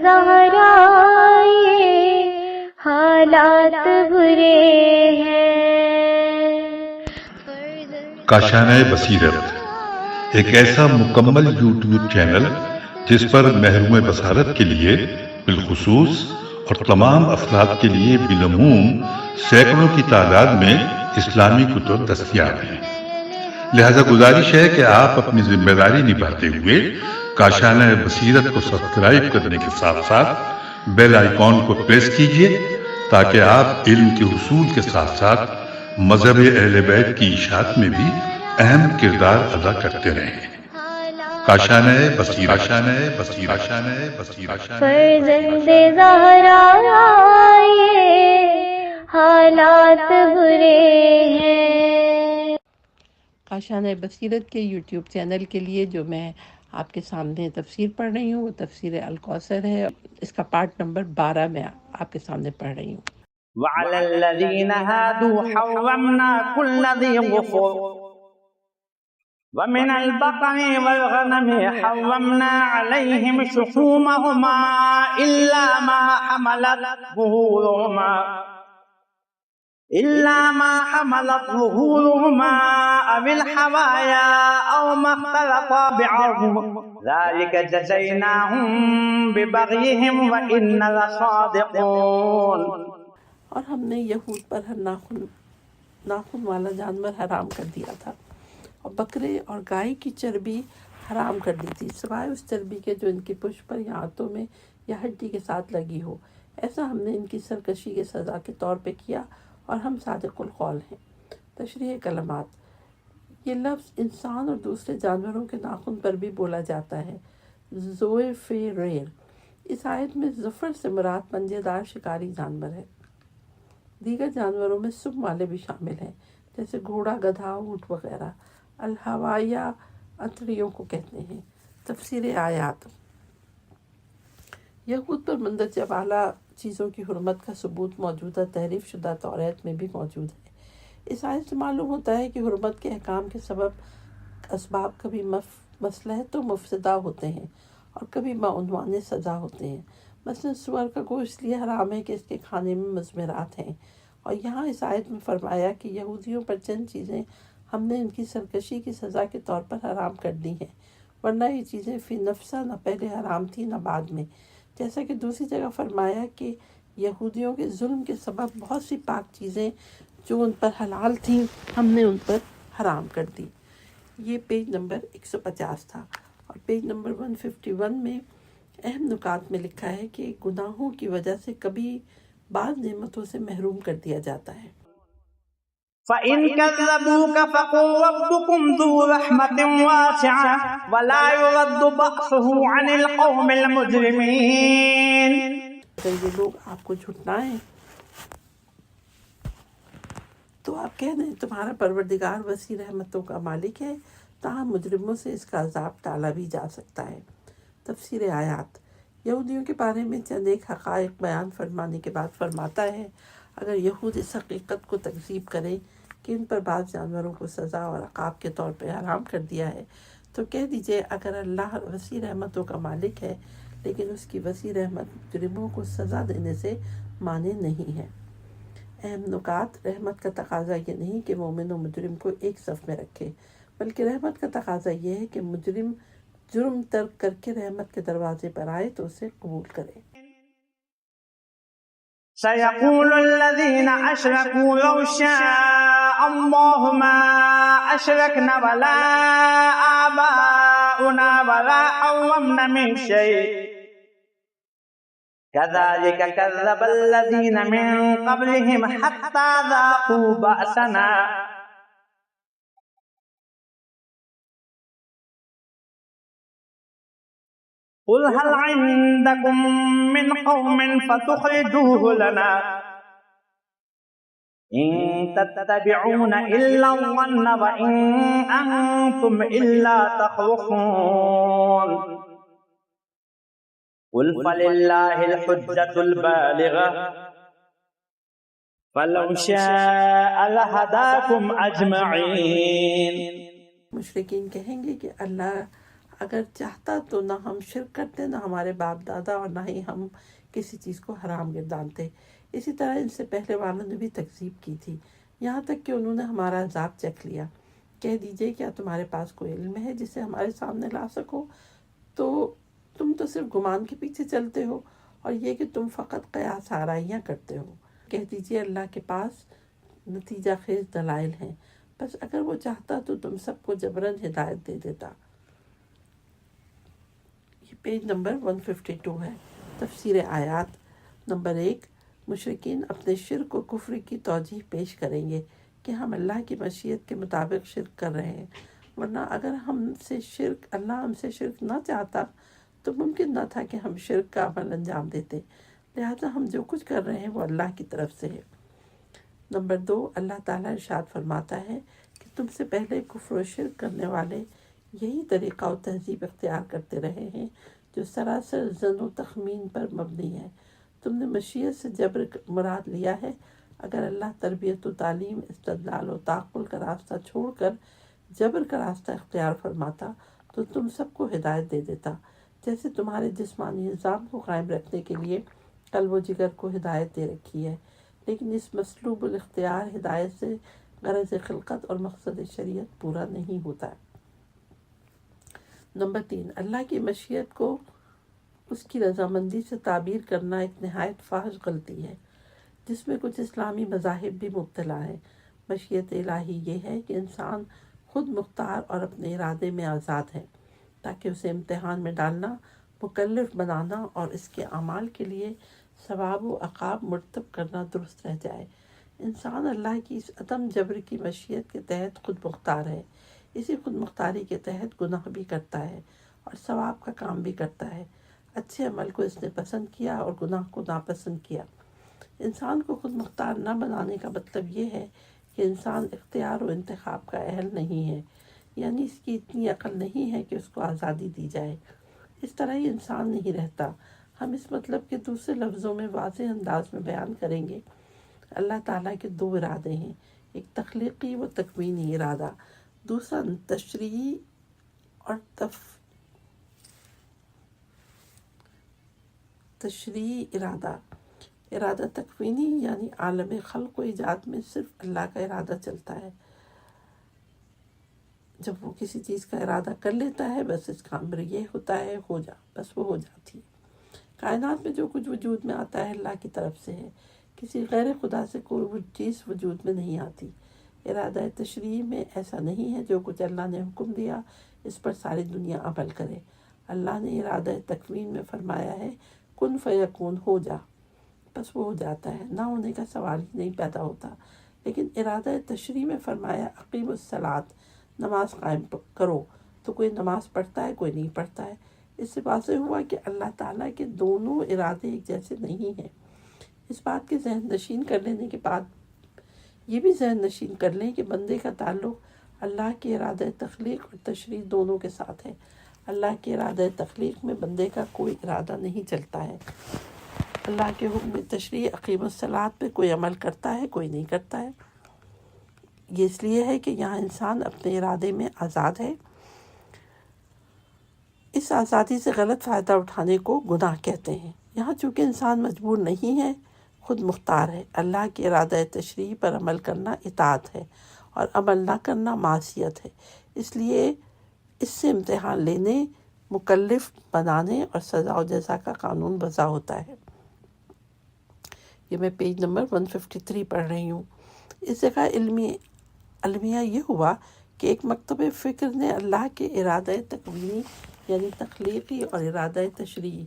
زہرا یہ حالات برے ہیں۔ کاشانۂ بصیرت ایک ایسا مکمل یوٹیوب چینل جس پر محروم بصارت کے لیے بالخصوص اور تمام افراد کے لیے بالعموم سینکڑوں کی تعداد میں اسلامی کتب دستیاب ہیں۔ لہذا گزارش ہے کہ آپ اپنی ذمہ داری نبھاتے ہوئے کاشانۂ بصیرت کو سبسکرائب کرنے کے ساتھ ساتھ بیل آئیکن کو پریس کیجیے تاکہ آپ علم کے حصول کے ساتھ ساتھ مذہب اہل بیت کی اشاعت میں بھی اہم کردار ادا کرتے رہیں۔ کاشانۂ بصیرت، کاشانۂ بصیرت، کاشانۂ بصیرت۔ فرزند زہرا یہ حالات برے ہیں۔ کاشانۂ بصیرت کے یوٹیوب چینل کے لیے جو میں آپ کے سامنے تفسیر پڑھ رہی ہوں وہ تفسیر الکوثر ہے۔ اس کا پارٹ نمبر 12 میں آپ کے سامنے پڑھ رہی ہوں۔ وعلى الذين هادوا حرمنا كل ذي ظفر ومن البقر والغنم حرمنا عليهم شحومهما إلا ما حملت ظهورهما أو الحوايا أو ما اختلط بعظم ذلك جزيناهم ببغيهم وإنا لصادقون۔ اور ہم نے یہود پر ہر ناخن والا جانور حرام کر دیا تھا، اور بکرے اور گائے کی چربی حرام کر دی تھی، سوائے اس چربی کے جو ان کی پشت پر یا ہاتھوں میں یا ہڈی کے ساتھ لگی ہو۔ ایسا ہم نے ان کی سرکشی کی سزا کے طور پہ کیا، اور ہم صادق القول ہیں۔ تشریح کلمات۔ یہ لفظ انسان اور دوسرے جانوروں کے ناخن پر بھی بولا جاتا ہے۔ زوئفیریر۔ اس آیت میں ظفر سے مراد پنجے دار شکاری جانور ہے۔ دیگر جانوروں میں سم والے بھی شامل ہیں، جیسے گھوڑا، گدھا، اونٹ وغیرہ۔ الحوایا انتڑیوں کو کہتے ہیں۔ تفسیر آیات۔ یہود پر مندرجہ بالا چیزوں کی حرمت کا ثبوت موجودہ تحریف شدہ توریت میں بھی موجود ہے۔ اس آیت سے معلوم ہوتا ہے کہ حرمت کے احکام کے اسباب کبھی مصلحت و مفسدہ ہوتے ہیں اور کبھی بعنوان سزا ہوتے ہیں۔ مثلا سور کا گوشت اس لیے حرام ہے کہ اس کے کھانے میں مضمرات ہیں، اور یہاں اس آیت میں فرمایا کہ یہودیوں پر چند چیزیں ہم نے ان کی سرکشی کی سزا کے طور پر حرام کر دی ہیں، ورنہ یہ چیزیں فی نفسہ نہ پہلے حرام تھی نہ بعد میں۔ جیسا کہ دوسری جگہ فرمایا کہ یہودیوں کے ظلم کے سبب بہت سی پاک چیزیں جو ان پر حلال تھیں ہم نے ان پر حرام کر دی۔ یہ پیج نمبر 150 تھا، اور پیج نمبر 151 میں اہم نکات میں لکھا ہے کہ گناہوں کی وجہ سے کبھی بعض نعمتوں سے محروم کر دیا جاتا ہے۔ فَإِن كَذَّبُوكَ فَقُل رَّبُّكُمْ ذُو رَحْمَةٍ وَاسِعَةٍ وَلَا يُرَدُّ بَأْسُهُ عَنِ الْقَوْمِ الْمُجْرِمِينَ۔ اگر یہ لوگ آپ کو جھٹلائیں تو آپ کہہ دیں تمہارا پروردگار وسیع رحمتوں کا مالک ہے، تاہم مجرموں سے اس کا عذاب ٹالا بھی جا سکتا ہے۔ تفسیر آیات۔ یہودیوں کے بارے میں چند ایک حقائق بیان فرمانے کے بعد فرماتا ہے، اگر یہود اس حقیقت کو تکذیب کریں کہ ان پر بعض جانوروں کو سزا اور عقاب کے طور پہ حرام کر دیا ہے، تو کہہ دیجئے اگر اللہ وسیع رحمتوں کا مالک ہے لیکن اس کی وسیع رحمت مجرموں کو سزا دینے سے مانع نہیں ہے۔ اہم نکات۔ رحمت کا تقاضا یہ نہیں کہ مومن و مجرم کو ایک صف میں رکھے، بلکہ رحمت کا تقاضا یہ ہے کہ مجرم جرم ترک کر کے رحمت کے دروازے پر آئے تو اسے قبول کرے۔ سَيَقُولُ الَّذِينَ أَشْرَكُوا لَوْ شَاءَ اللَّهُ مَا أَشْرَكْنَا وَلَا آبَاؤُنَا وَلَا حَرَّمْنَا مِن شَيْءٍ كَذَلِكَ كَذَّبَ الَّذِينَ مِن قَبْلِهِمْ حَتَّى ذَاقُوا بَأْسَنَا۔ قُلْ هَلْ عِندَكُم مِّنْ قَوْمٍ فَتُخْرِجُوهُ لَنَا إِن تَتَّبِعُونَ إِلَّا الظَّنَّ وَإِنْ أَنْتُمْ إِلَّا تَخْرُصُونَ۔ قُلْ فَلِلَّهِ الْحُجَّةُ الْبَالِغَةُ فَلَوْ شَاءَ لَهَدَاكُمْ أَجْمَعِينَ۔ مشرکین کہیں گے کہ اللہ اگر چاہتا تو نہ ہم شرک کرتے، نہ ہمارے باپ دادا، اور نہ ہی ہم کسی چیز کو حرام گردانتے۔ اسی طرح ان سے پہلے والوں نے بھی تکذیب کی تھی، یہاں تک کہ انہوں نے ہمارا عذاب چکھ لیا۔ کہہ دیجئے کیا تمہارے پاس کوئی علم ہے جسے ہمارے سامنے لا سکو؟ تو تم تو صرف گمان کے پیچھے چلتے ہو، اور یہ کہ تم فقط قیاس آرائیاں کرتے ہو۔ کہہ دیجئے اللہ کے پاس نتیجہ خیز دلائل ہیں، بس اگر وہ چاہتا تو تم سب کو جبراً ہدایت دے دیتا۔ یہ پیج نمبر 152 ہے۔ تفسیر آیات۔ نمبر 1، مشرکین اپنے شرک و کفر کی توجیہ پیش کریں گے کہ ہم اللہ کی مشیت کے مطابق شرک کر رہے ہیں، ورنہ اگر اللہ ہم سے شرک نہ چاہتا تو ممکن نہ تھا کہ ہم شرک کا عمل انجام دیتے، لہذا ہم جو کچھ کر رہے ہیں وہ اللہ کی طرف سے ہے۔ نمبر 2، اللہ تعالیٰ ارشاد فرماتا ہے کہ تم سے پہلے کفر و شرک کرنے والے یہی طریقہ و تہذیب اختیار کرتے رہے ہیں جو سراسر ظن و تخمین پر مبنی ہے۔ تم نے مشیت سے جبر مراد لیا ہے، اگر اللہ تربیت و تعلیم، استدلال و تعقل کا راستہ چھوڑ کر جبر کا راستہ اختیار فرماتا تو تم سب کو ہدایت دے دیتا، جیسے تمہارے جسمانی نظام کو قائم رکھنے کے لیے قلب و جگر کو ہدایت دے رکھی ہے، لیکن اس مسلوب الاختیار ہدایت سے غرض خلقت اور مقصد شریعت پورا نہیں ہوتا ہے۔ نمبر 3، اللہ کی مشیت کو اس کی رضامندی سے تعبیر کرنا ایک نہایت فاحش غلطی ہے، جس میں کچھ اسلامی مذاہب بھی مبتلا ہیں۔ مشیت الہی یہ ہے کہ انسان خود مختار اور اپنے ارادے میں آزاد ہے، تاکہ اسے امتحان میں ڈالنا، مکلف بنانا اور اس کے اعمال کے لیے ثواب و عقاب مرتب کرنا درست رہ جائے۔ انسان اللہ کی اس عدم جبر کی مشیت کے تحت خود مختار ہے، اسی خود مختاری کے تحت گناہ بھی کرتا ہے اور ثواب کا کام بھی کرتا ہے۔ اچھے عمل کو اس نے پسند کیا اور گناہ کو ناپسند کیا۔ انسان کو خود مختار نہ بنانے کا مطلب یہ ہے کہ انسان اختیار و انتخاب کا اہل نہیں ہے، یعنی اس کی اتنی عقل نہیں ہے کہ اس کو آزادی دی جائے۔ اس طرح ہی انسان نہیں رہتا۔ ہم اس مطلب کے دوسرے لفظوں میں واضح انداز میں بیان کریں گے۔ اللہ تعالیٰ کے 2 ارادے ہیں، ایک تخلیقی و تکوینی ارادہ، دوسرا تشریعی اور تشریعی ارادہ۔ ارادہ تکوینی یعنی عالم خلق و ایجاد میں صرف اللہ کا ارادہ چلتا ہے۔ جب وہ کسی چیز کا ارادہ کر لیتا ہے بس اس کا امر یہ ہوتا ہے بس وہ ہو جاتی ہے۔ کائنات میں جو کچھ وجود میں آتا ہے اللہ کی طرف سے ہے، کسی غیر خدا سے کوئی چیز وجود میں نہیں آتی۔ ارادہ تشریعی میں ایسا نہیں ہے، جو کچھ اللہ نے حکم دیا اس پر ساری دنیا عمل کرے۔ اللہ نے ارادہ تکوین میں فرمایا ہے کن فیکون، ہو جا، بس وہ ہو جاتا ہے، نہ ہونے کا سوال ہی نہیں پیدا ہوتا۔ لیکن ارادہ تشریع میں فرمایا اقیم الصلاۃ، نماز قائم کرو، تو کوئی نماز پڑھتا ہے، کوئی نہیں پڑھتا ہے۔ اس سے واضح ہوا کہ اللہ تعالیٰ کے دونوں ارادے ایک جیسے نہیں ہیں۔ اس بات کے ذہن نشین کر لینے کے بعد یہ بھی ذہن نشین کر لیں کہ بندے کا تعلق اللہ کے ارادہ تخلیق اور تشریع دونوں کے ساتھ ہے۔ اللہ کے ارادہ تخلیق میں بندے کا کوئی ارادہ نہیں چلتا ہے۔ اللہ کے حکم تشریع اقیم الصلاۃ پہ کوئی عمل کرتا ہے، کوئی نہیں کرتا ہے۔ یہ اس لیے ہے کہ یہاں انسان اپنے ارادے میں آزاد ہے۔ اس آزادی سے غلط فائدہ اٹھانے کو گناہ کہتے ہیں۔ یہاں چونکہ انسان مجبور نہیں ہے، خود مختار ہے۔ اللہ کے ارادہ تشریع پر عمل کرنا اطاعت ہے اور عمل نہ کرنا معصیت ہے، اس لیے اس سے امتحان لینے، مکلف بنانے اور سزا و جزا کا قانون وضع ہوتا ہے۔ یہ میں پیج نمبر 153 پڑھ رہی ہوں۔ اس جگہ المیہ یہ ہوا کہ ایک مکتب فکر نے اللہ کے ارادہ تکوینی یعنی تخلیقی اور ارادہ تشریعی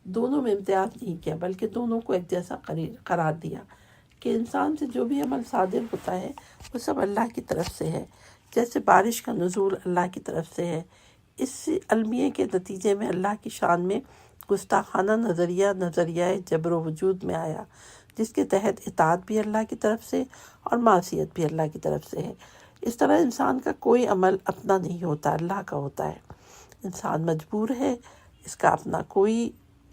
دونوں میں امتیاز نہیں کیا، بلکہ دونوں کو ایک جیسا قرار دیا کہ انسان سے جو بھی عمل صادر ہوتا ہے وہ سب اللہ کی طرف سے ہے، جیسے بارش کا نزول اللہ کی طرف سے ہے۔ اس المیے کے نتیجے میں اللہ کی شان میں گستاخانہ نظریہ جبر و وجود میں آیا، جس کے تحت اطاعت بھی اللہ کی طرف سے اور معصیت بھی اللہ کی طرف سے ہے۔ اس طرح انسان کا کوئی عمل اپنا نہیں ہوتا، اللہ کا ہوتا ہے۔ انسان مجبور ہے، اس کا اپنا کوئی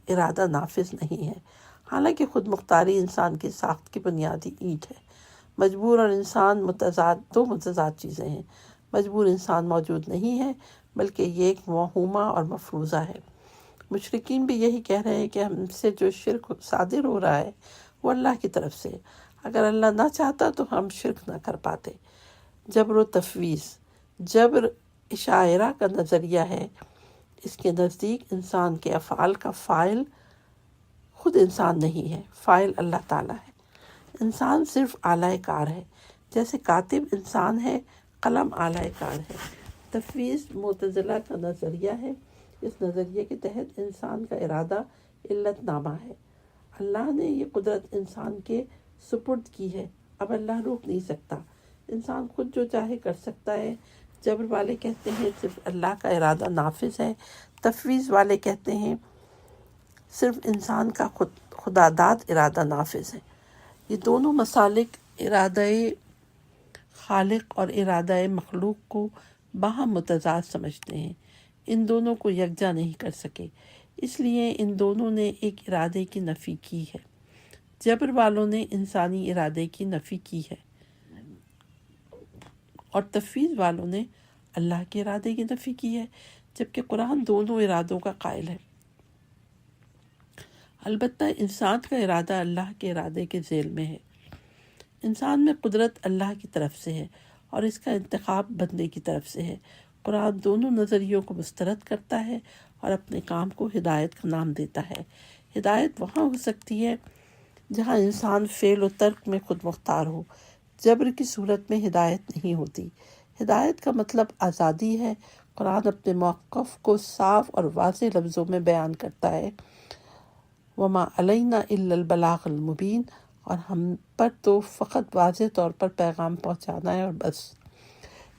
ارادہ نافذ نہیں ہے، حالانکہ خود مختاری انسان کی ساخت کی بنیادی اینٹ ہے۔ مجبور اور انسان دو متضاد چیزیں ہیں۔ مجبور انسان موجود نہیں ہے، بلکہ یہ ایک موہومہ اور مفروضہ ہے۔ مشرکین بھی یہی کہہ رہے ہیں کہ ہم سے جو شرک صادر ہو رہا ہے وہ اللہ کی طرف سے، اگر اللہ نہ چاہتا تو ہم شرک نہ کر پاتے۔ جبر و تفویض۔ جبر اشاعرہ کا نظریہ ہے، اس کے نزدیک انسان کے افعال کا فاعل خود انسان نہیں ہے، فاعل اللہ تعالیٰ ہے۔ انسان صرف آلۂ کار ہے، جیسے کاتب انسان ہے، قلم آلۂ کار ہے۔ تفویض معتزلہ کا نظریہ ہے، اس نظریے کے تحت انسان کا ارادہ علت نامہ ہے، اللہ نے یہ قدرت انسان کے سپرد کی ہے، اب اللہ روک نہیں سکتا، انسان خود جو چاہے کر سکتا ہے۔ جبر والے کہتے ہیں صرف اللہ کا ارادہ نافذ ہے، تفویض والے کہتے ہیں صرف انسان کا خداداد ارادہ نافذ ہے۔ یہ دونوں مسالک ارادہ خالق اور ارادہ مخلوق کو باہم متضاد سمجھتے ہیں، ان دونوں کو یکجا نہیں کر سکے، اس لیے ان دونوں نے ایک ارادے کی نفی کی ہے۔ جبر والوں نے انسانی ارادے کی نفی کی ہے اور تفویض والوں نے اللہ کے ارادے کی نفی کی ہے، جبکہ قرآن دونوں ارادوں کا قائل ہے۔ البتہ انسان کا ارادہ اللہ کے ارادے کے ذیل میں ہے۔ انسان میں قدرت اللہ کی طرف سے ہے اور اس کا انتخاب بندے کی طرف سے ہے۔ قرآن دونوں نظریوں کو مسترد کرتا ہے اور اپنے کام کو ہدایت کا نام دیتا ہے۔ ہدایت وہاں ہو سکتی ہے جہاں انسان فعل و ترک میں خود مختار ہو، جبر کی صورت میں ہدایت نہیں ہوتی۔ ہدایت کا مطلب آزادی ہے۔ قرآن اپنے موقف کو صاف اور واضح لفظوں میں بیان کرتا ہے، وَمَا عَلَيْنَا إِلَّا الْبَلَاغُ الْمُبِينُ، اور ہم پر تو فقط واضح طور پر پیغام پہنچانا ہے اور بس۔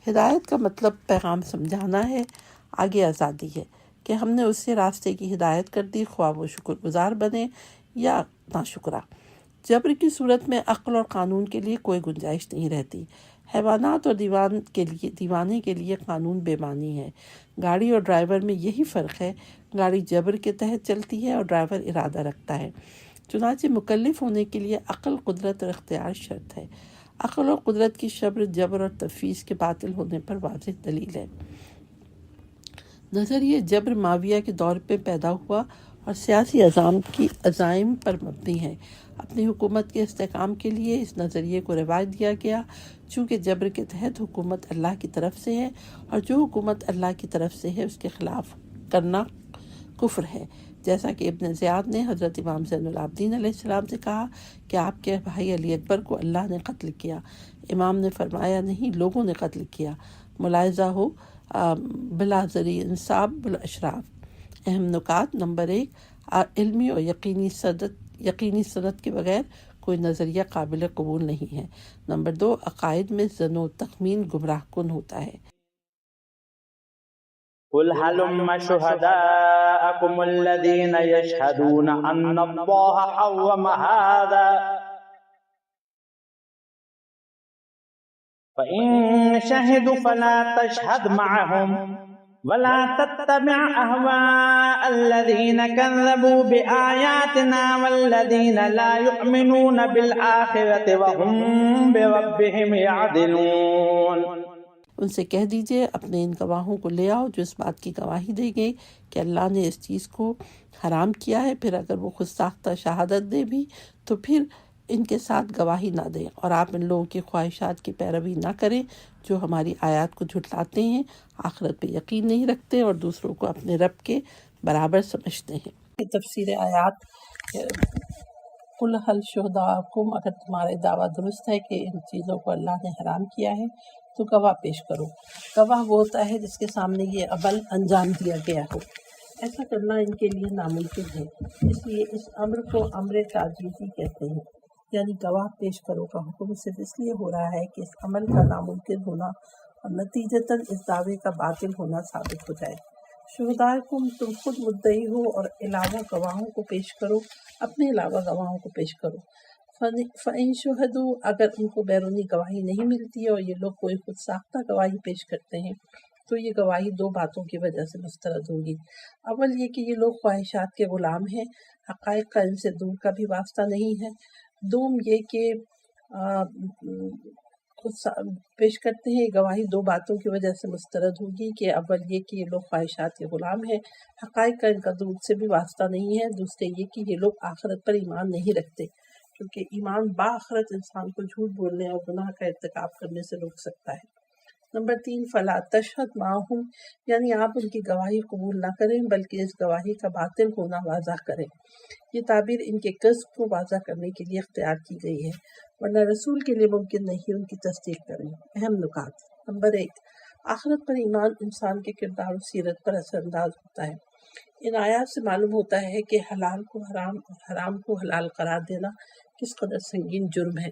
ہدایت کا مطلب پیغام سمجھانا ہے، آگے آزادی ہے کہ ہم نے اسے راستے کی ہدایت کر دی، خواہ وہ شکر گزار بنے یا ناشکرا۔ جبر کی صورت میں عقل اور قانون کے لیے کوئی گنجائش نہیں رہتی۔ حیوانات اور دیوانے کے لیے قانون بے معنی ہے۔ گاڑی اور ڈرائیور میں یہی فرق ہے، گاڑی جبر کے تحت چلتی ہے اور ڈرائیور ارادہ رکھتا ہے۔ چنانچہ مکلف ہونے کے لیے عقل، قدرت اور اختیار شرط ہے۔ عقل اور قدرت کی جبر اور تفویض کے باطل ہونے پر واضح دلیل ہے۔ نظریہ جبر معاویہ کے دور پہ پیدا ہوا اور سیاسی عزائم پر مبنی ہے۔ اپنی حکومت کے استحکام کے لیے اس نظریے کو رواج دیا گیا، چونکہ جبر کے تحت حکومت اللہ کی طرف سے ہے اور جو حکومت اللہ کی طرف سے ہے اس کے خلاف کرنا کفر ہے، جیسا کہ ابن زیاد نے حضرت امام زین العابدین علیہ السلام سے کہا کہ آپ کے بھائی علی اکبر کو اللہ نے قتل کیا۔ امام نے فرمایا نہیں، لوگوں نے قتل کیا۔ ملاحظہ ہو بلا ذریع انصاب بالاشراف۔ اہم نکات: نمبر 1، علمی اور یقینی سند کے بغیر کوئی نظریہ قابل قبول نہیں ہے۔ نمبر 2، عقائد میں ظن و تخمین گمراہ کن ہوتا ہے۔ قل هلم شهداءكم الذين يشهدون أن الله حرم هذا فإن شهدوا فلا تشهد معهم ولا تتبع أهواء الذين كذبوا بآياتنا والذين لا يؤمنون بالآخرة وهم بربهم يعدلون۔ ان سے کہہ دیجئے اپنے ان گواہوں کو لے آؤ جو اس بات کی گواہی دیں گے کہ اللہ نے اس چیز کو حرام کیا ہے، پھر اگر وہ خود ساختہ شہادت دے بھی تو پھر ان کے ساتھ گواہی نہ دیں، اور آپ ان لوگوں کی خواہشات کی پیروی نہ کریں جو ہماری آیات کو جھٹلاتے ہیں، آخرت پہ یقین نہیں رکھتے اور دوسروں کو اپنے رب کے برابر سمجھتے ہیں۔ تفسیر آیات: قل هل شہداءکم، اگر تمہارے دعویٰ درست ہے کہ ان چیزوں کو اللہ نے حرام کیا ہے تو گواہ پیش کرو۔ گواہ وہ ہوتا ہے جس کے سامنے یہ عمل انجام دیا گیا ہو۔ ایسا کرنا ان کے لیے ناممکن ہے، اس لیے اس امر کو امر تعجیزی کہتے ہیں، یعنی گواہ پیش کرو کا حکم صرف اس لیے ہو رہا ہے کہ اس عمل کا ناممکن ہونا اور نتیجتاً اس دعوے کا باطل ہونا ثابت ہو جائے۔ شہداءکم، تم خود مدعی ہو اور علاوہ گواہوں کو پیش کرو، اپنے علاوہ گواہوں کو پیش کرو۔ فَإِن شُهِدُوا، اگر ان کو بیرونی گواہی نہیں ملتی ہے اور یہ لوگ کوئی خود ساختہ گواہی پیش کرتے ہیں تو یہ گواہی دو باتوں کی وجہ سے مسترد ہوگی۔ اول یہ کہ یہ لوگ خواہشات کے غلام ہیں، حقائق کا ان سے دور کا بھی واسطہ نہیں ہے۔ دوم یہ کہ پیش کرتے ہیں. گواہی دو باتوں کی وجہ سے مسترد ہوگی کہ اول یہ کہ یہ لوگ خواہشات کے غلام ہیں، حقائق کا ان کا دودھ سے بھی واسطہ نہیں ہے. دوسرے یہ کہ یہ لوگ آخرت پر ایمان نہیں رکھتے، کیونکہ ایمان بآخرت انسان کو جھوٹ بولنے اور گناہ کا ارتکاب کرنے سے روک سکتا ہے. نمبر 3 فلا تشہد معہم، یعنی آپ ان کی گواہی قبول نہ کریں بلکہ اس گواہی کا باطل ہونا واضح کریں. یہ تعبیر ان کے کذب کو واضح کرنے کے لیے اختیار کی گئی ہے، ورنہ رسول کے لیے ممکن نہیں ان کی تصدیق کریں. اہم نکات. نمبر 1 آخرت پر ایمان انسان کے کردار و سیرت پر اثر انداز ہوتا ہے. ان آیات سے معلوم ہوتا ہے کہ حلال کو حرام اور حرام کو حلال قرار دینا کس قدر سنگین جرم ہے،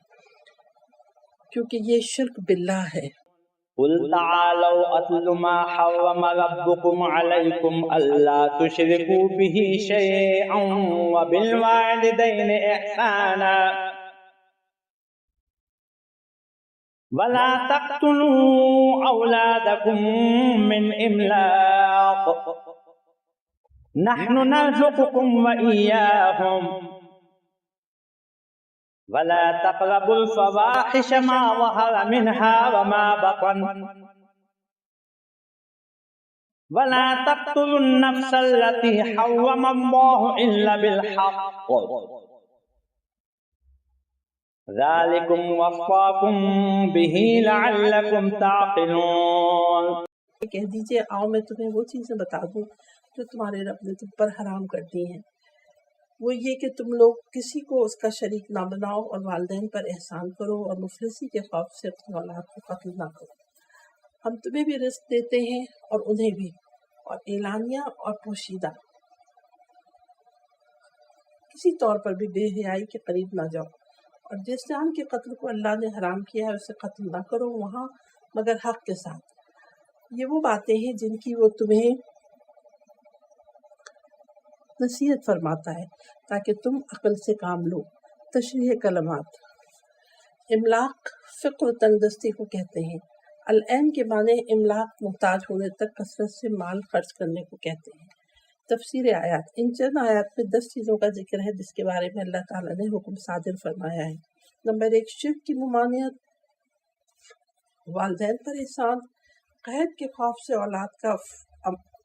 کیونکہ یہ شرک باللہ ہے. قل تعالوا اتل ما حرم ربكم عليكم الا تشركوا به شيئا وبالوالدين احسانا ولا تقتلوا اولادكم من املاق نحن نرزقكم واياهم ولا تقربوا الفواحش ما ظهر منها وما بطن ولا تقتلوا النفس التي حرم الله إلا بالحق ذلكم وصاكم به لعلكم تعقلون. کہہ دیجئے آؤ میں تمہیں وہ چیزیں بتا دوں جو تمہارے رب نے تم پر حرام کر دی ہیں. وہ یہ کہ تم لوگ کسی کو اس کا شریک نہ بناؤ اور والدین پر احسان کرو اور مفلسی کے خوف سے اپنی اولاد کو قتل نہ کرو. ہم تمہیں بھی رزق دیتے ہیں اور انہیں بھی، اور اعلانیہ اور پوشیدہ. کسی طور پر بھی بے حیائی کے قریب نہ جاؤ، اور جس جان کے قتل کو اللہ نے حرام کیا ہے اسے قتل نہ کرو وہاں مگر حق کے ساتھ. یہ وہ باتیں ہیں جن کی وہ تمہیں نصیحت فرماتا ہے تاکہ تم عقل سے کام لو. تشریح کلمات. املاق فقر و تنگ دستی کو کہتے ہیں. العین کے معنی املاق محتاج ہونے تک کثرت سے مال خرچ کرنے کو کہتے ہیں. تفسیر آیات. ان چند آیات میں 10 چیزوں کا ذکر ہے جس کے بارے میں اللہ تعالیٰ نے حکم صادر فرمایا ہے. نمبر 1 شرک کی ممانعت، والدین پر احسان، قحط کے خوف سے اولاد کا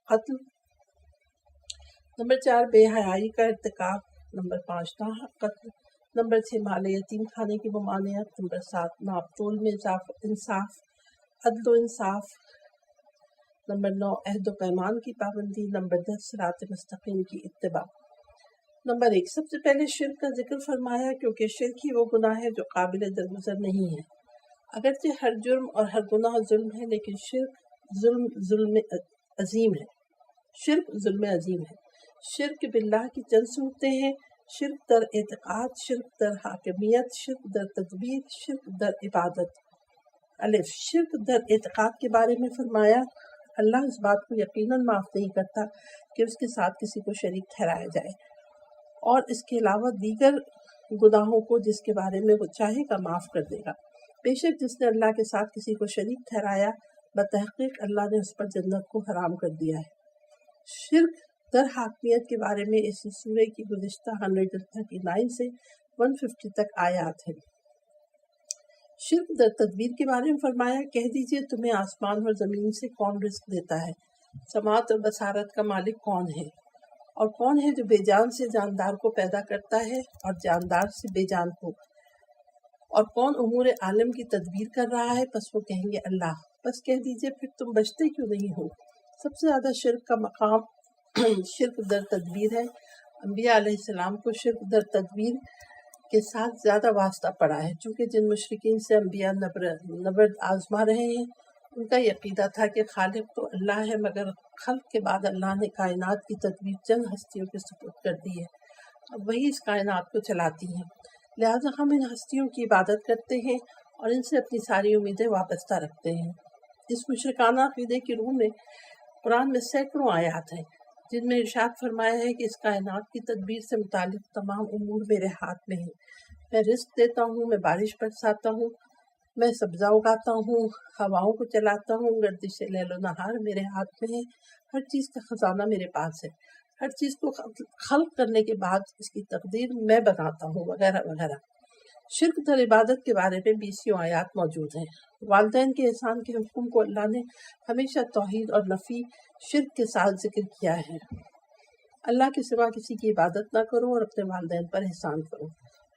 قتل. نمبر 4 بے حیائی کا ارتکاب. نمبر 5 ناحق قتل. نمبر 6 مال یتیم کھانے کی ممانعت. نمبر 7 ناپ تول میں انصاف، عدل و انصاف. نمبر 9 عہد و پیمان کی پابندی. نمبر 10 صراط مستقیم کی اتباع. نمبر 1 سب سے پہلے شرک کا ذکر فرمایا کیونکہ شرک ہی وہ گناہ ہے جو قابل درگزر نہیں ہے. اگرچہ ہر جرم اور ہر گناہ ظلم ہے، لیکن شرک ظلم عظیم ہے. شرک ظلم عظیم ہے. شرک باللہ کی چند صورتیں ہیں: شرک در اعتقاد، شرک در حاکمیت، شرک در تدبیر، شرک در عبادت. الف شرک در اعتقاد کے بارے میں فرمایا اللہ اس بات کو یقیناً معاف نہیں کرتا کہ اس کے ساتھ کسی کو شریک ٹھہرایا جائے، اور اس کے علاوہ دیگر گناہوں کو جس کے بارے میں وہ چاہے گا معاف کر دے گا. بے شک جس نے اللہ کے ساتھ کسی کو شریک ٹھہرایا بتحقیق اللہ نے اس پر جنت کو حرام کر دیا ہے. شرک در حاکمیت کے بارے میں اس سورہ کی گزشتہ 139 سے 150 تک آیات ہیں. شرک در تدبیر کے بارے میں فرمایا کہہ دیجئے تمہیں آسمان اور زمین سے کون رزق دیتا ہے، سماعت اور بصارت کا مالک کون ہے، اور کون ہے جو بے جان سے جاندار کو پیدا کرتا ہے اور جاندار سے بے جان کو، اور کون امور عالم کی تدبیر کر رہا ہے. پس وہ کہیں گے اللہ. بس کہہ دیجئے پھر تم بچتے کیوں نہیں ہو. سب سے زیادہ شرک کا مقام شرک در تدبیر ہے. انبیاء علیہ السلام کو شرک در تدبیر کے ساتھ زیادہ واسطہ پڑا ہے، چونکہ جن مشرکین سے انبیاء نبرد آزما رہے ہیں ان کا یہ عقیدہ تھا کہ خالق تو اللہ ہے، مگر خلق کے بعد اللہ نے کائنات کی تدبیر چند ہستیوں کے سپرد کر دی ہے، اب وہی اس کائنات کو چلاتی ہیں. لہٰذا ہم ان ہستیوں کی عبادت کرتے ہیں اور ان سے اپنی ساری امیدیں وابستہ رکھتے ہیں. اس مشرکانہ عقیدے کی روح میں قرآن میں سینکڑوں آیات ہیں جن میں ارشاد فرمایا ہے کہ اس کائنات کی تدبیر سے متعلق تمام امور میرے ہاتھ میں ہیں. میں رزق دیتا ہوں، میں بارش برساتا ہوں، میں سبزہ اگاتا ہوں، ہواؤں کو چلاتا ہوں، گردش لیل و نہار میرے ہاتھ میں ہے، ہر چیز کا خزانہ میرے پاس ہے، ہر چیز کو خلق کرنے کے بعد اس کی تقدیر میں بناتا ہوں، وغیرہ وغیرہ. شرک در عبادت کے بارے میں 20 آیات موجود ہیں۔ والدین کے احسان کے حکم کو اللہ نے ہمیشہ توحید اور نفی شرک کے ساتھ ذکر کیا ہے۔ اللہ کے سوا کسی کی عبادت نہ کرو اور اپنے والدین پر احسان کرو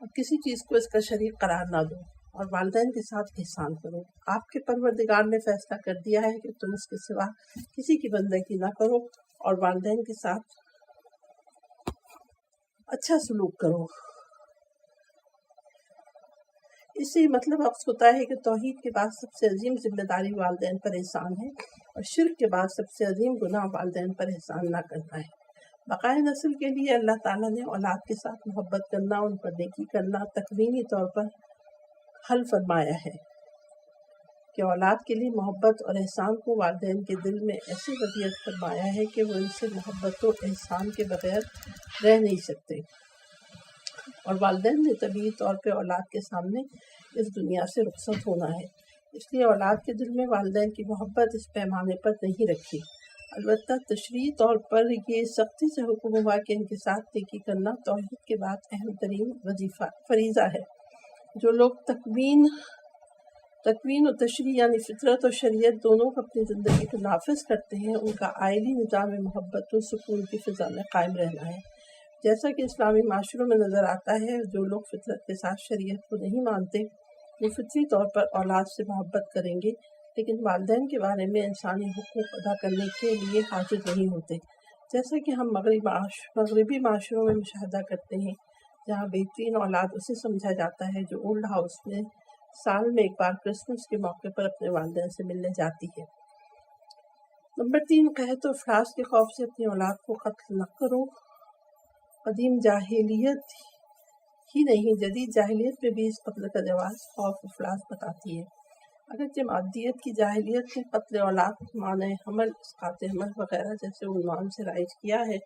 اور کسی چیز کو اس کا شریک قرار نہ دو اور والدین کے ساتھ احسان کرو۔ آپ کے پروردگار نے فیصلہ کر دیا ہے کہ تم اس کے سوا کسی کی بندگی نہ کرو اور والدین کے ساتھ اچھا سلوک کرو۔ اس سے مطلب عکس ہوتا ہے کہ توحید کے بعد سب سے عظیم ذمہ داری والدین پر احسان ہے اور شرک کے بعد سب سے عظیم گناہ والدین پر احسان نہ کرنا ہے۔ بقائے نسل کے لیے اللہ تعالیٰ نے اولاد کے ساتھ محبت کرنا، ان پر نیکی کرنا تکوینی طور پر حل فرمایا ہے کہ اولاد کے لیے محبت اور احسان کو والدین کے دل میں ایسی وضعیت فرمایا ہے کہ وہ ان سے محبت و احسان کے بغیر رہ نہیں سکتے، اور والدین نے طبیعی طور پہ اولاد کے سامنے اس دنیا سے رخصت ہونا ہے، اس لیے اولاد کے دل میں والدین کی محبت اس پیمانے پر نہیں رکھی۔ البتہ تشریعی طور پر یہ سختی سے حکم ہوا کہ ان کے ساتھ نیکی کرنا توحید کے بعد اہم ترین وظیفہ فریضہ ہے۔ جو لوگ تکوین و تشریع یعنی فطرت اور شریعت دونوں کو اپنی زندگی کو نافذ کرتے ہیں، ان کا عائلی نظام محبت و سکون کی فضا میں قائم رہنا ہے۔ جیسا کہ اسلامی معاشروں میں نظر آتا ہے، جو لوگ فطرت کے ساتھ شریعت کو نہیں مانتے وہ فطری طور پر اولاد سے محبت کریں گے، لیکن والدین کے بارے میں انسانی حقوق ادا کرنے کے لیے حاضر نہیں ہوتے، جیسا کہ ہم مغربی معاشروں میں مشاہدہ کرتے ہیں، جہاں بہترین اولاد اسے سمجھا جاتا ہے جو اولڈ ہاؤس میں سال میں ایک بار کرسمس کے موقع پر اپنے والدین سے ملنے جاتی ہے۔ نمبر 3، قحط و افلاس کے خوف سے اپنی اولاد کو قتل نہ کرو۔ قدیم جاہلیت ہی نہیں، جدید جاہلیت میں بھی اس قتل کا جواز خوف افلاس بتاتی ہے۔ اگرچہ مادیت کی جاہلیت نے قتل اولاد، مانع حمل، اسقاط حمل وغیرہ جیسے عنوان سے رائج کیا ہے،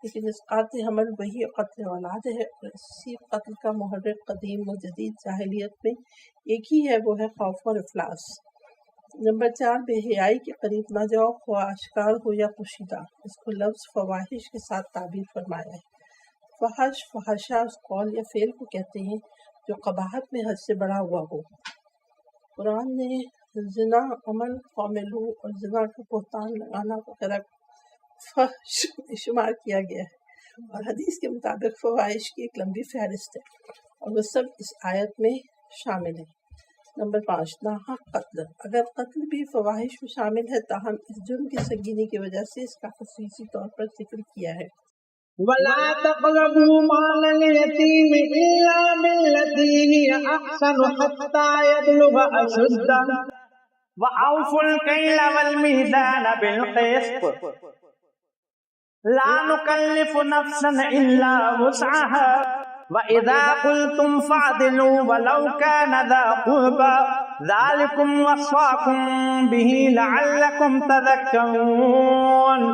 لیکن اسقاط حمل وہی قتل اولاد ہے، اور اسی قتل کا محرک قدیم و جدید جاہلیت میں ایک ہی ہے، وہ ہے خوف اور افلاس۔ نمبر 4، بے حیائی کے قریب نہ جاؤ، خواہ آشکار ہو یا پوشیدہ۔ اس کو لفظ فواحش کے ساتھ تعبیر فرمایا ہے۔ فحش، فحشہ اس قول یا فعل کو کہتے ہیں جو قباحت میں حد سے بڑھا ہوا ہو۔ قرآن نے زنا عمل، قومل ہو اور زنا کا بہتان لگانا وغیرہ فحش میں شمار کیا گیا ہے، اور حدیث کے مطابق فواحش کی ایک لمبی فہرست ہے اور وہ سب اس آیت میں شامل ہیں۔ نمبر 5، ناحق قتل۔ اگر قتل بھی فواحش میں شامل ہے، تاہم اس جرم کی سنگینی کی وجہ سے اس کا خصوصی طور پر ذکر کیا ہے۔ وَلَا تَقْرَبُوا مَالَ الْيَتِيمِ إِلَّا بِالَّتِي هِيَ أَحْسَنُ حَتَّى يَبْلُغَ أَشُدَّهُ وَأَوْفُوا الْكَيْلَ وَالْمِيزَانَ بِالْقِسْطِ لَا نُكَلِّفُ نَفْسًا إِلَّا وُسْعَهَا وَإِذَا قُلْتُمْ فَاعْدِلُوا وَلَوْ كَانَ ذَا قُرْبَىٰ ذَٰلِكُمْ وَصَّاكُمْ بِهِ لَعَلَّكُمْ تَذَكَّرُونَ۔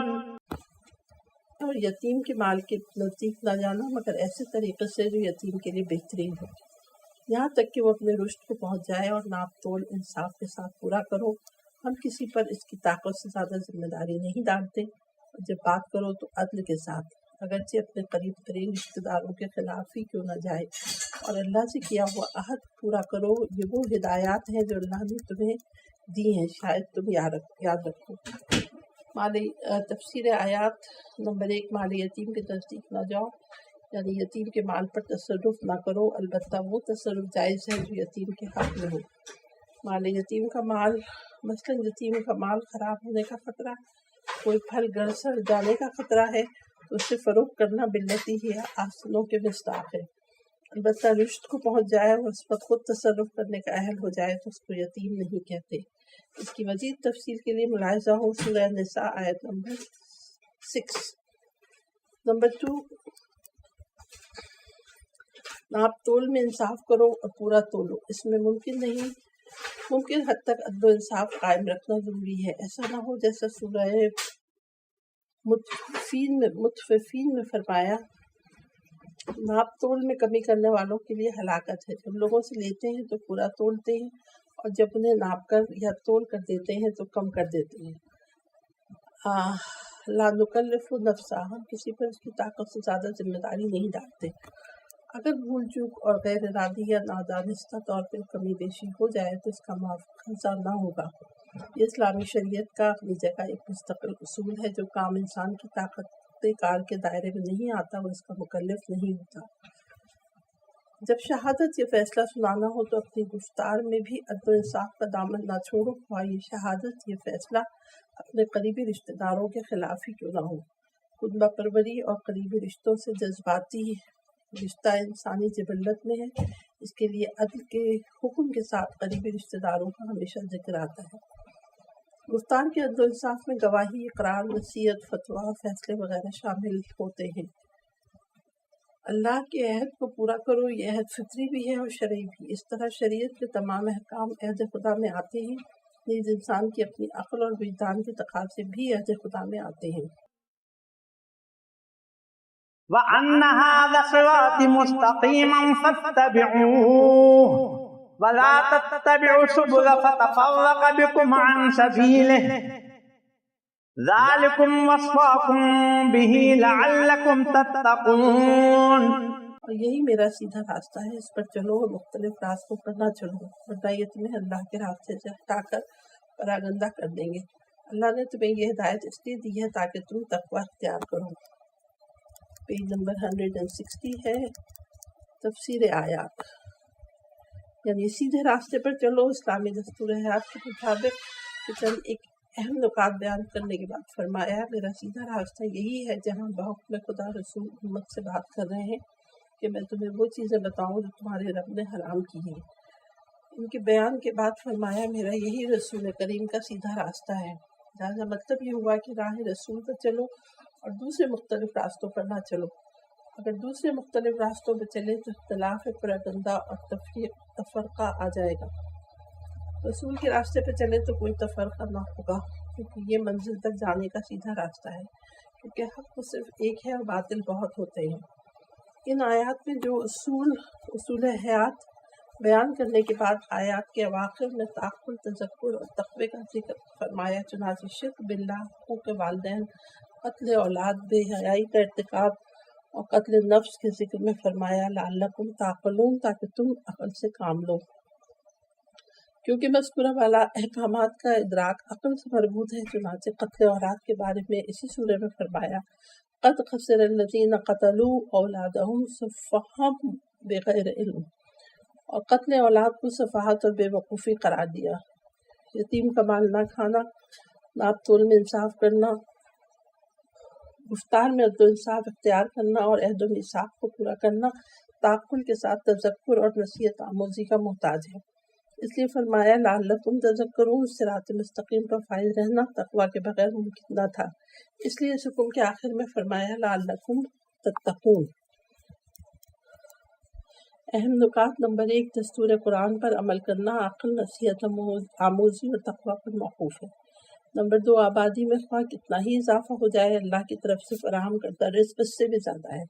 اور یتیم کے مال کے نزدیک نہ جانا مگر ایسے طریقے سے جو یتیم کے لیے بہترین ہو، یہاں تک کہ وہ اپنے رشد کو پہنچ جائے، اور ناپ تول انصاف کے ساتھ پورا کرو۔ ہم کسی پر اس کی طاقت سے زیادہ ذمہ داری نہیں ڈالتے، اور جب بات کرو تو عدل کے ساتھ، اگرچہ اپنے قریب ترین رشتہ داروں کے خلاف ہی کیوں نہ جائے، اور اللہ سے کیا ہوا عہد پورا کرو۔ یہ وہ ہدایات ہیں جو اللہ نے تمہیں دی ہیں، شاید تم یاد رکھو۔ تفسیر آیات نمبر 1، مال یتیم کے نزدیک نہ جاؤ، یعنی یتیم کے مال پر تصرف نہ کرو، البتہ وہ تصرف جائز ہے جو یتیم کے حق میں ہو۔ مال یتیم کا مال، مثلاً یتیم کا مال خراب ہونے کا خطرہ، کوئی پھل گڑ سڑ جانے کا خطرہ ہے تو اسے فروخت کرنا باللتی ہی آسنوں کے مصداق ہے۔ البتہ رشد کو پہنچ جائے اور اس پر خود تصرف کرنے کا اہل ہو جائے تو اس کو یتیم نہیں کہتے۔ اس کی مزید تفصیل کے لیے ملاحظہ ہو سورہ نساء آیت نمبر 6۔ نمبر 2، ناپ تول میں انصاف کرو اور پورا تولو۔ اس میں ممکن حد تک عدل و انصاف قائم رکھنا ضروری ہے۔ ایسا نہ ہو جیسا سورہ مطففین میں فرمایا، ناپ تول میں کمی کرنے والوں کے لیے ہلاکت ہے۔ جب لوگوں سے لیتے ہیں تو پورا تولتے ہیں، اور جب انہیں ناپ کر یا تول کر دیتے ہیں تو کم کر دیتے ہیں۔ لا نکلف نفسا، ہم کسی پر اس کی طاقت سے زیادہ ذمہ داری نہیں ڈالتے۔ اگر بھول چوک اور غیر ارادی یا نادانستہ طور پر کمی بیشی ہو جائے تو اس کا مواخذہ نہ ہوگا۔ یہ اسلامی شریعت کا اپنی جگہ ایک مستقل اصول ہے۔ جو کام انسان کی طاقت کار کے دائرے میں نہیں آتا وہ اس کا مکلف نہیں ہوتا۔ جب شہادت یہ فیصلہ سنانا ہو تو اپنی گفتار میں بھی عدل و انصاف کا دامن نہ چھوڑو، خواہ یہ شہادت یہ فیصلہ اپنے قریبی رشتہ داروں کے خلاف ہی کیوں نہ ہو۔ خطبہ پروری اور قریبی رشتوں سے جذباتی رشتہ انسانی جبلت میں ہے، اس کے لیے عدل کے حکم کے ساتھ قریبی رشتہ داروں کا ہمیشہ ذکر آتا ہے۔ گفتار کے عدل و انصاف میں گواہی، اقرار، نصیحت، فتویٰ، فیصلے وغیرہ شامل ہوتے ہیں۔ اللہ کے عہد کو پورا کرو، یہ عہد فطری بھی ہے اور شرعی بھی۔ اس طرح شریعت کے تمام احکام عہد خدا میں آتے ہیں، نیز انسان کی اپنی عقل اور وجدان کے تقاضے بھی عہد خدا میں آتے ہیں۔ وَأَنَّ هَذَا صِرَاطِي مُسْتَقِيمًا فَاتَّبِعُوهُ وَلَا تَتَّبِعُوا السُّبُلَ فَتَفَرَّقَ بِكُمْ عَنْ سَبِيلِهِ ذَلِكُمْ وَصَّاكُمْ بِهِ لَعَلَّكُمْ تَتَّقُونَ۔ اور یہی میرا سیدھا راستہ ہے، اس پر چلو اور مختلف راستوں پر نہ چلو، ورنہ یہ تمہیں اللہ کے راستے سے ہٹا کر پراگندہ کر دیں گے۔ اللہ نے تمہیں یہ ہدایت اس لیے دی ہے تاکہ تم تقوی اختیار کرو۔ پیج نمبر 160 ہے، تفسیر آیات، یعنی سیدھے راستے پر چلو اسلامی دستور حیات کے مطابق۔ چند ایک اہم نکات بیان کرنے کے بعد فرمایا میرا سیدھا راستہ یہی ہے جہاں بحکم خدا رسول امت سے بات کر رہے ہیں کہ میں تمہیں وہ چیزیں بتاؤں جو تمہارے رب نے حرام کی ہیں۔ ان کے بیان کے بعد فرمایا میرا یہی رسول کریم کا سیدھا راستہ ہے۔ لہٰذا مطلب یہ ہوا کہ راہ رسول پر چلو اور دوسرے مختلف راستوں پر نہ چلو۔ اگر دوسرے مختلف راستوں پر چلے تو اختلاف، پراگندہ اور تفرقہ آ جائے گا۔ رسول کے راستے پہ چلے تو کوئی تفرقہ نہ ہوگا، کیونکہ یہ منزل تک جانے کا سیدھا راستہ ہے، کیونکہ حق تو صرف ایک ہے اور باطل بہت ہوتے ہیں۔ ان آیات میں جو اصول حیات بیان کرنے کے بعد آیات کے اواخر میں تعقل، تذکر اور تقوی کا ذکر فرمایا، چنانچہ شرک باللہ، حقوق والدین، قتل اولاد، بے حیائی کا ارتکاب اور قتل نفس کے ذکر میں فرمایا لعلکم تعقلون، تاکہ تم عقل سے کام لو۔ کیونکہ مذکورہ والا احکامات کا ادراک عقل سے مربوط ہے، چنانچہ قتل اولاد کے بارے میں اسی سورہ میں فرمایا قد خسر الذین قتلوا اولادہم سفہا بغیر علم، اور قتل اولاد کو سفاہت اور بے وقوفی قرار دیا۔ یتیم کا مال نہ کھانا، ناپ تول میں انصاف کرنا، گفتار میں عدل و انصاف اختیار کرنا اور عہد و میثاق کو پورا کرنا تعقل کے ساتھ تذکر اور نصیحت آموزی کا محتاج ہے۔ اس لیے فرمایا لعلکم تذکرون، صراط مستقیم پر فائز رہنا تقوی کے بغیر ممکن نہ تھا، اس لیے اس حکم کے آخر میں فرمایا لعلکم تتقون۔ اہم نکات: نمبر 1، دستور قرآن پر عمل کرنا عقل، نصیحت آموزی اور تقوی پر موقوف ہے۔ نمبر 2، آبادی میں خواہ کتنا ہی اضافہ ہو جائے، اللہ کی طرف سے فراہم کردہ رزق اس سے بھی زیادہ ہے۔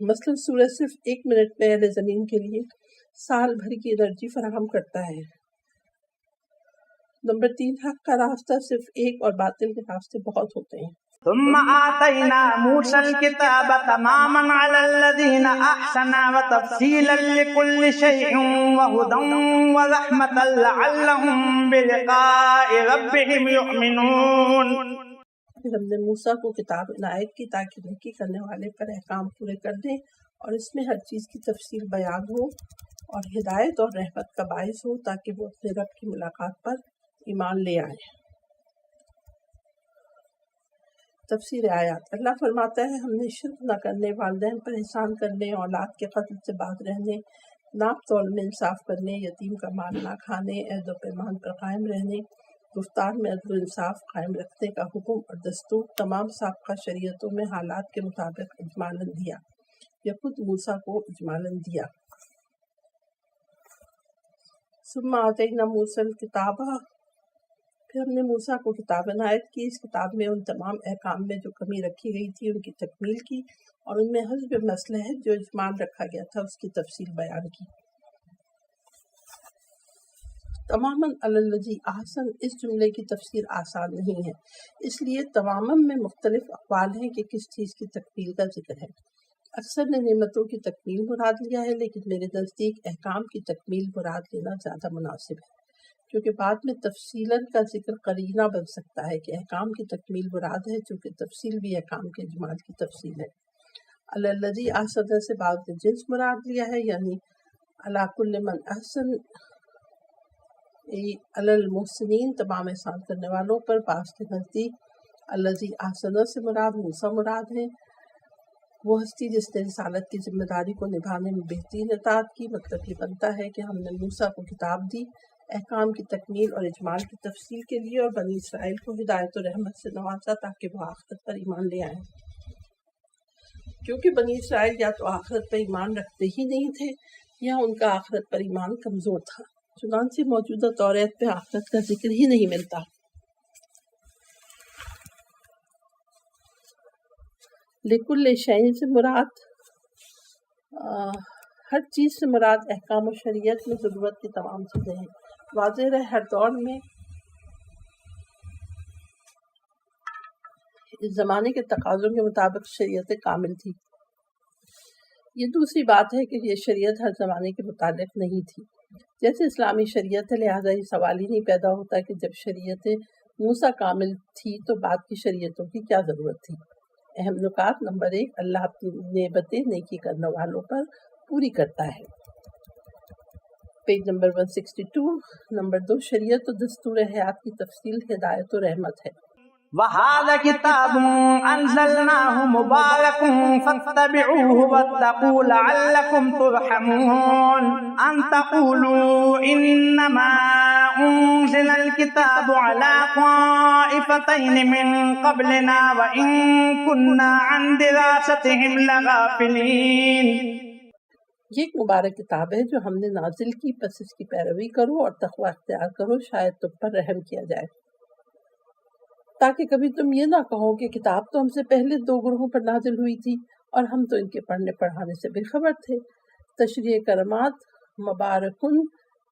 مثلاً سورج صرف 1 منٹ میں اہل زمین کے لیے سال بھر کی انرجی فراہم کرتا ہے۔ نمبر 3، حق کا راستہ صرف ایک اور باطل کے راستے بہت ہوتے ہیں۔ ثم آتينا موسى الكتاب تماما على الذين أحسنوا وتفصيلا لكل شيء وهدى ورحمة لعلهم بلقاء ربهم يؤمنون۔ پھر ہم نے موسیٰ کو کتاب عنایت کی تاکہ نیکی کرنے والے پر احکام پورے کر دیں اور اس میں ہر چیز کی تفصیل بیان ہو اور ہدایت اور رحمت کا باعث ہو، تاکہ وہ اپنے رب کی ملاقات پر ایمان لے آئیں۔ تفسیر آیات: اللہ فرماتا ہے ہم نے شرک نہ کرنے، والدین پر احسان کرنے، اولاد کے قتل سے باز رہنے، ناپ تول میں انصاف کرنے، یتیم کا مال نہ کھانے، عہد و پیمان پر قائم رہنے، گفتار میں عدل و انصاف قائم رکھنے کا حکم اور دستور تمام سابقہ شریعتوں میں حالات کے مطابق اجمالاً دیا یا خود موسیٰ کو اجمالاً دیا۔ ثم آتینا موسیٰ الکتاب، پھر ہم نے موسیٰ کو کتاب عنایت کی، اس کتاب میں ان تمام احکام میں جو کمی رکھی گئی تھی ان کی تکمیل کی اور ان میں حسب مصلحت جو اجمال رکھا گیا تھا اس کی تفصیل بیان کی۔ تماماً علی الذی احسن، اس جملے کی تفسیر آسان نہیں ہے، اس لیے تماماً میں مختلف اقوال ہیں کہ کس چیز کی تکمیل کا ذکر ہے۔ اکثر نے نعمتوں کی تکمیل مراد لیا ہے، لیکن میرے نزدیک احکام کی تکمیل مراد لینا زیادہ مناسب ہے، کیونکہ بعد میں تفصیلاً کا ذکر قرینہ بن سکتا ہے کہ احکام کی تکمیل مراد ہے، چونکہ تفصیل بھی احکام کے اجمال کی تفصیل ہے۔ الذی احسن سے بعض نے جنس مراد لیا ہے، یعنی علی کل من احسن، علی المحسنین، تمام احسان کرنے والوں پر۔ بعض کے نزدیک الذی احسن سے مراد موسیٰ مراد ہے، وہ ہستی جس نے رسالت کی ذمہ داری کو نبھانے میں بہترین اطاعت کی۔ مطلب یہ بنتا ہے کہ ہم نے موسیٰ کو کتاب دی احکام کی تکمیل اور اجمال کی تفصیل کے لیے، اور بنی اسرائیل کو ہدایت و رحمت سے نوازا تاکہ وہ آخرت پر ایمان لے آئیں، کیونکہ بنی اسرائیل یا تو آخرت پر ایمان رکھتے ہی نہیں تھے یا ان کا آخرت پر ایمان کمزور تھا، چنانچہ موجودہ توریت پہ آخرت کا ذکر ہی نہیں ملتا۔ لکل شیء سے مراد ہر چیز سے مراد احکام و شریعت میں ضرورت کی تمام چیزیں ہیں۔ واضح رہے ہر دور میں اس زمانے کے تقاضوں کے مطابق شریعت کامل تھی۔ یہ دوسری بات ہے کہ یہ شریعت ہر زمانے کے متعلق نہیں تھی، جیسے اسلامی شریعت ہے، لہٰذا یہ سوال ہی نہیں پیدا ہوتا کہ جب شریعت موسیٰ کامل تھی تو بعد کی شریعتوں کی کیا ضرورت تھی۔ اہم نکات: نمبر 1، اللہ اپنی نعمتیں نیکی کرنے والوں پر پوری کرتا ہے، پیج نمبر 162۔ نمبر 2، شریعت و دستور حیات کی تفصیل ہدایت و رحمت ہے۔ وَهَذَا كِتَابٌ أَنزَلْنَاهُ مُبَارَكٌ فَاتَّبِعُوهُ وَاتَّقُوا لَعَلَّكُمْ تُرْحَمُونَ أَن تَقُولُوا إِنَّمَا أُنزِلَ الْكِتَابُ عَلَى طَائِفَتَيْنِ مِن قَبْلِنَا وَإِن كُنَّا عَن دِرَاسَتِهِمْ لَغَافِلِينَ۔ یہ ایک مبارک کتاب ہے جو ہم نے نازل کی، پس اس کی پیروی کرو اور تقوی اختیار کرو، شاید تم پر رحم کیا جائے، تاکہ کبھی تم یہ نہ کہو کہ کتاب تو ہم سے پہلے 2 گروہوں پر نازل ہوئی تھی اور ہم تو ان کے پڑھنے پڑھانے سے بے خبر تھے۔ تشریح کرامات مبارکن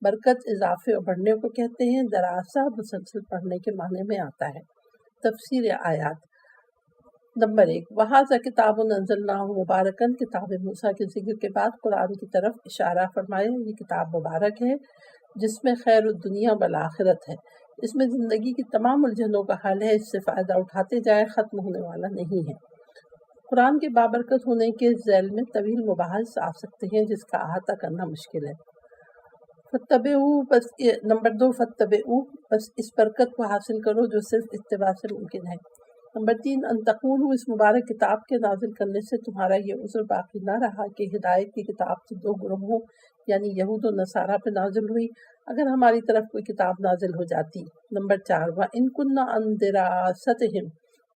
برکت، اضافے اور بڑھنے کو کہتے ہیں۔ دراسہ مسلسل پڑھنے کے معنی میں آتا ہے۔ تفسیر آیات: نمبر 1، وَهَذَا كِتَابٌ أَنزَلْنَاهُ مُبَارَكًا، کتاب موسیٰ کے ذکر کے بعد قرآن کی طرف اشارہ فرمایا۔ یہ کتاب مبارک ہے جس میں خیر الدنیا والآخرت ہے، اس میں زندگی کی تمام الجھنوں کا حل ہے، اس سے فائدہ اٹھاتے جائے، ختم ہونے والا نہیں ہے۔ قرآن کے بابرکت ہونے کے ذیل میں طویل مباحث آ سکتے ہیں جس کا احاطہ کرنا مشکل ہے۔ نمبر 2، فَاتَّبِعُوا، بس اس برکت کو حاصل کرو جو صرف اتباع سے ممکن ہے۔ نمبر 3، ان تقولوا، اس مبارک کتاب کے نازل کرنے سے تمہارا یہ عذر باقی نہ رہا کہ ہدایت کی کتاب تو 2 گروہوں یعنی یہود و نصارہ پہ نازل ہوئی، اگر ہماری طرف کوئی کتاب نازل ہو جاتی۔ نمبر 4، وَإِن كُنَّا عَن دِرَاسَتِهِمْ،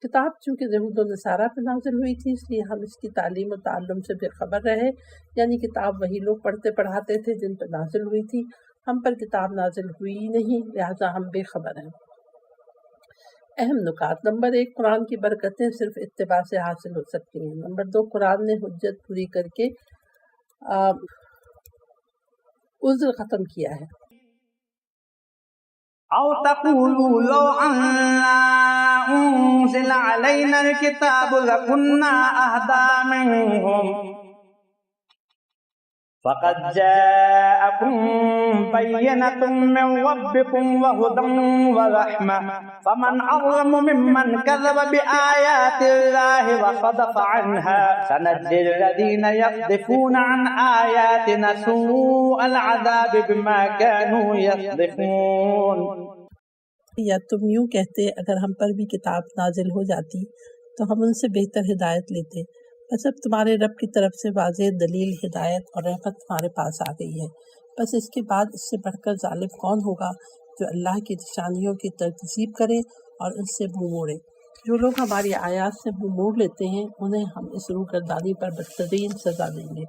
کتاب چونکہ یہود و نصارہ پہ نازل ہوئی تھی اس لیے ہم اس کی تعلیم و تعلم سے بے خبر رہے، یعنی کتاب وہی لوگ پڑھتے پڑھاتے تھے جن پہ نازل ہوئی تھی، ہم پر کتاب نازل ہوئی نہیں، لہٰذا ہم بے خبر ہیں۔ اہم نکات: نمبر 1، قرآن کی برکتیں صرف اتباع سے حاصل ہو سکتی ہیں۔ نمبر 2، قرآن نے حجت پوری کر کے عذر ختم کیا ہے۔ أو تقولوا لو أن أنزل علينا الكتاب لكنا أهدى منهم فقد جاءكم بينة من ربكم وهدى ورحمة فمن أظلم ممن كذب بآيات الله وصدف عنها سنجزي الذين يصدفون عن آياتنا سوء العذاب بما كانوا يصدفون۔ یا تم یوں کہتے، اگر ہم پر بھی کتاب نازل ہو جاتی تو ہم ان سے بہتر ہدایت لیتے، بس اب تمہارے رب کی طرف سے واضح دلیل، ہدایت اور رحمت تمہارے پاس آ گئی ہے، بس اس کے بعد اس سے بڑھ کر ظالم کون ہوگا جو اللہ کی نشانیوں کی تکذیب کرے اور ان سے منہ موڑے۔ جو لوگ ہماری آیات سے منہ موڑ لیتے ہیں انہیں ہم اس روگردانی پر بدترین سزا دیں گے۔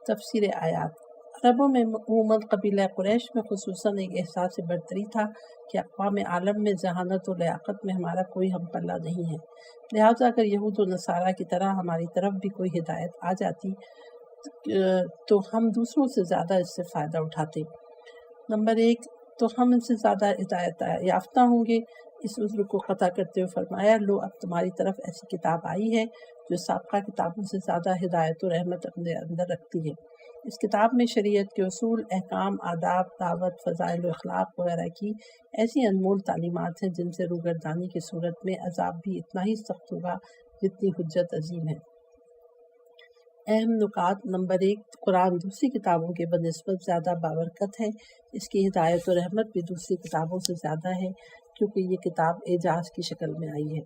تفسیر آیات: عربوں میں عموماً قبیلہ قریش میں خصوصاً ایک احساس برتری تھا کہ اقوام عالم میں ذہانت و لیاقت میں ہمارا کوئی ہم پلہ نہیں ہے، لہٰذا اگر یہود و نصارہ کی طرح ہماری طرف بھی کوئی ہدایت آ جاتی تو ہم دوسروں سے زیادہ اس سے فائدہ اٹھاتے۔ نمبر 1، تو ہم ان سے زیادہ ہدایت یافتہ ہوں گے، اس عذر کو قطع کرتے ہوئے فرمایا لو اب تمہاری طرف ایسی کتاب آئی ہے جو سابقہ کتابوں سے زیادہ ہدایت و رحمت اپنے اندر رکھتی ہے۔ اس کتاب میں شریعت کے اصول، احکام، آداب، دعوت، فضائل و اخلاق وغیرہ کی ایسی انمول تعلیمات ہیں جن سے روگردانی کی صورت میں عذاب بھی اتنا ہی سخت ہوگا جتنی حجت عظیم ہے۔ اہم نکات: نمبر 1، قرآن دوسری کتابوں کے بنسبت زیادہ بابرکت ہے۔ اس کی ہدایت و رحمت بھی دوسری کتابوں سے زیادہ ہے کیونکہ یہ کتاب اعجاز کی شکل میں آئی ہے۔